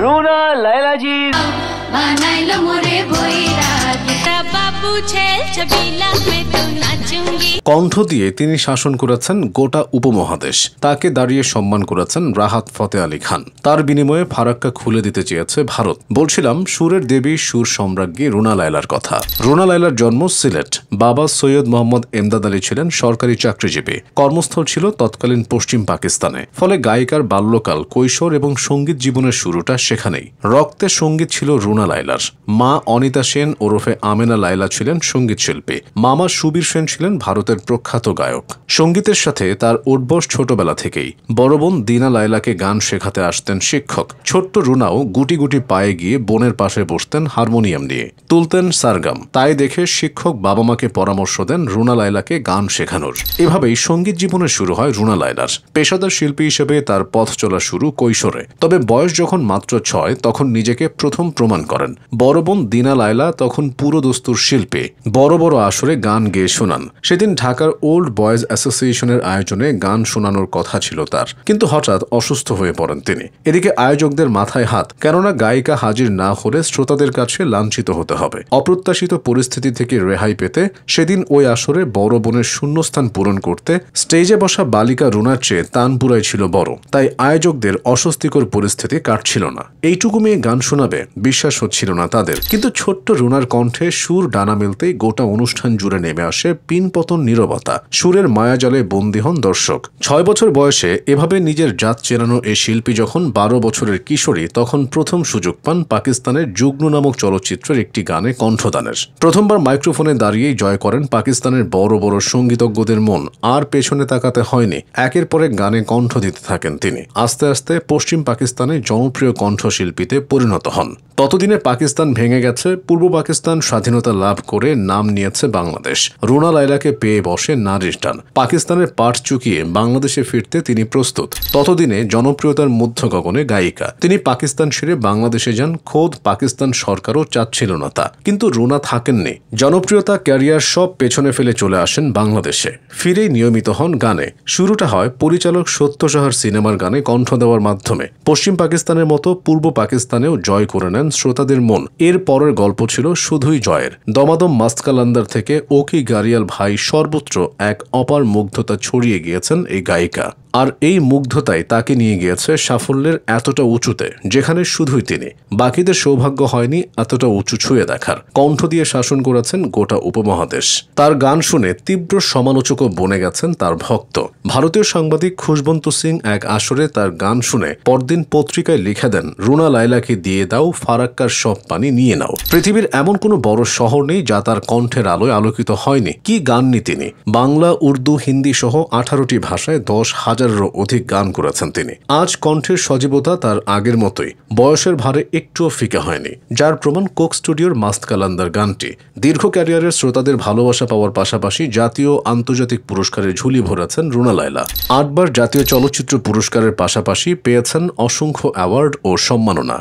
রুনা লায়লা জি বানাইলো মোরে বৈরাগী বাবু ছেল ছবিলা মে তো নাচুঙ্গি। কণ্ঠ দিয়ে তিনি শাসন করেছেন গোটা উপমহাদেশ। তাকে দাঁড়িয়ে সম্মান করেছেন রাহাত ফতে আলী খান। তার বিনিময়ে ফারাক্কা খুলে দিতে চেয়েছে ভারত। বলছিলাম সুরের দেবী সুর সম্রাজ্ঞী রুনা লায়লার কথা। রুনা লায়লার জন্ম সিলেট। বাবা সৈয়দ মোহাম্মদ এমদাদ আলী ছিলেন সরকারি চাকরিজীবী। কর্মস্থল ছিল তৎকালীন পশ্চিম পাকিস্তানে। ফলে গায়িকার বাল্যকাল, কৈশোর এবং সঙ্গীত জীবনের শুরুটা সেখানেই। রক্তে সঙ্গীত ছিল রুনা লায়লার। মা অনিতা সেন ওরফে আমেনা লায়লা ছিলেন সঙ্গীত শিল্পী। মামা সুবীর সেন ছিলেন ভারতের প্রখ্যাত গায়ক। সঙ্গীতের সাথে তার উঠবস ছোটবেলা থেকেই। বড় বোন দিনা লায়লাকে গান শেখাতে আসতেন শিক্ষক। ছোট্ট রুনাও গুটি গুটি পায়ে গিয়ে বোনের পাশে বসতেন হারমোনিয়াম নিয়ে, তুলতেন সারগাম। তাই দেখে শিক্ষক বাবা মাকে পরামর্শ দেন রুনা লায়লাকে গান শেখানোর। এভাবেই সঙ্গীত জীবনের শুরু হয় রুনা লায়লার। পেশাদার শিল্পী হিসেবে তার পথ চলা শুরু কৈশোরে। তবে বয়স যখন মাত্র 6 তখন নিজেকে প্রথম প্রমাণ করেন। বড় বোন দিনা লায়লা তখন পুরো দস্তুর শিল্পী। বড় বড় আসরে গান গেয়ে শোনান। সেদিন ঢাকার ওল্ড বয়েজ অ্যাসোসিয়েশনের আয়োজনে গান শোনানোর কথা ছিল তার, কিন্তু হঠাৎ অসুস্থ হয়ে পড়েন তিনি। এদিকে আয়োজকদের মাথায় হাত, কেননা গায়িকা হাজির না হলে শ্রোতাদের কাছে লাঞ্ছিত হতে হবে। অপ্রত্যাশিত পরিস্থিতি থেকে রেহাই পেতে সেদিন ওই আসরে বড় বোনের শূন্যস্থান পূরণ করতে স্টেজে বসা বালিকা রুনার চেয়ে তানপুরাই ছিল বড়। তাই আয়োজকদের অস্বস্তিকর পরিস্থিতি কাটছিল না। এইটুকু মেয়ে গান শোনাবে বিশ্বাস হচ্ছিল না তাদের। কিন্তু ছোট্ট রুনার কণ্ঠে সুর ডানা মেলতেই গোটা অনুষ্ঠান জুড়ে নেমে আসে পিনপতন নীরবতা। সুরের মায়াজালে বন্দী হন দর্শক। 6 বছর বয়সে এভাবে নিজের জাত চেনানো এই শিল্পী যখন 12 বছরের কিশোরী, তখন প্রথম সুযোগ পান পাকিস্তানের যুগ্ন নামক চলচ্চিত্রের একটি গানে কণ্ঠদানের। প্রথমবার মাইক্রোফোনে দাঁড়িয়েই জয় করেন পাকিস্তানের বড় বড় সঙ্গীতজ্ঞদের মন। আর পেছনে তাকাতে হয়নি। একের পর এক গানে কণ্ঠ দিতে থাকেন তিনি। আস্তে আস্তে পশ্চিম পাকিস্তানে জনপ্রিয় কণ্ঠশিল্পীতে পরিণত হন। ততদিনে পাকিস্তান ভেঙে গেছে। পূর্ব পাকিস্তান স্বাধীনতা লাভ করে নাম নিয়েছে বাংলাদেশ। রুনা লায়লাকে পেয়ে বসে নারীর টান। পাকিস্তানের পাট চুকিয়ে বাংলাদেশে ফিরতে তিনি প্রস্তুত। ততদিনে জনপ্রিয়তার মধ্য গগনে গায়িকা। তিনি পাকিস্তান ছেড়ে বাংলাদেশে যান। খোদ পাকিস্তান সরকারও চাচ্ছিল না তা। কিন্তু রুনা থাকেননি। জনপ্রিয়তা, ক্যারিয়ার সব পেছনে ফেলে চলে আসেন বাংলাদেশে। ফিরেই নিয়মিত হন গানে। শুরুটা হয় পরিচালক সত্য সাহার সিনেমার গানে কণ্ঠ দেওয়ার মাধ্যমে। পশ্চিম পাকিস্তানের মতো পূর্ব পাকিস্তানেও জয় করে নেন শ্রোতাদের মন। এর পরের গল্প ছিল শুধুই জয়ের। দমাদম মাস্কালান্দার থেকে ওকি গারিয়াল ভাই সর্বত্র এক অপার মুগ্ধতা ছড়িয়ে গিয়েছেন এই গায়িকা। আর এই মুগ্ধতাই তাকে নিয়ে গিয়েছে সাফল্যের এতটা উঁচুতে, যেখানে শুধুই তিনি। বাকিদের সৌভাগ্য হয়নি এতটা উঁচু ছুঁয়ে দেখার। কণ্ঠ দিয়ে শাসন করেছেন গোটা উপমহাদেশ। তার গান শুনে তীব্র সমালোচকও বনে গেছেন তার ভক্ত। ভারতীয় সাংবাদিক খুশবন্ত সিং এক আসরে তার গান শুনে পরদিন পত্রিকায় লিখে দেন, রুনা লায়লাকে দিয়ে দাও ফারাক্কার সব পানি নিয়ে নাও। পৃথিবীর এমন কোনো বড় শহর নেই যা তার কণ্ঠের আলোয় আলোকিত হয়নি। কি গাননি তিনি! বাংলা, উর্দু, হিন্দি সহ 18টি ভাষায় 10,000-এরও অধিক গান করেছেন তিনি। আজ কণ্ঠের সজীবতা তার আগের মতোই। বয়সের ভারে একটুও ফিকে হয়নি, যার প্রমাণ কোক স্টুডিওর মাস্কালান্দার গানটি। দীর্ঘ ক্যারিয়ারের শ্রোতাদের ভালোবাসা পাওয়ার পাশাপাশি জাতীয় আন্তর্জাতিক পুরস্কারের ঝুলি ভরেছেন রুনা লায়লা। 8বার জাতীয় চলচ্চিত্র পুরস্কারের পাশাপাশি পেয়েছেন অসংখ্য অ্যাওয়ার্ড ও সম্মাননা।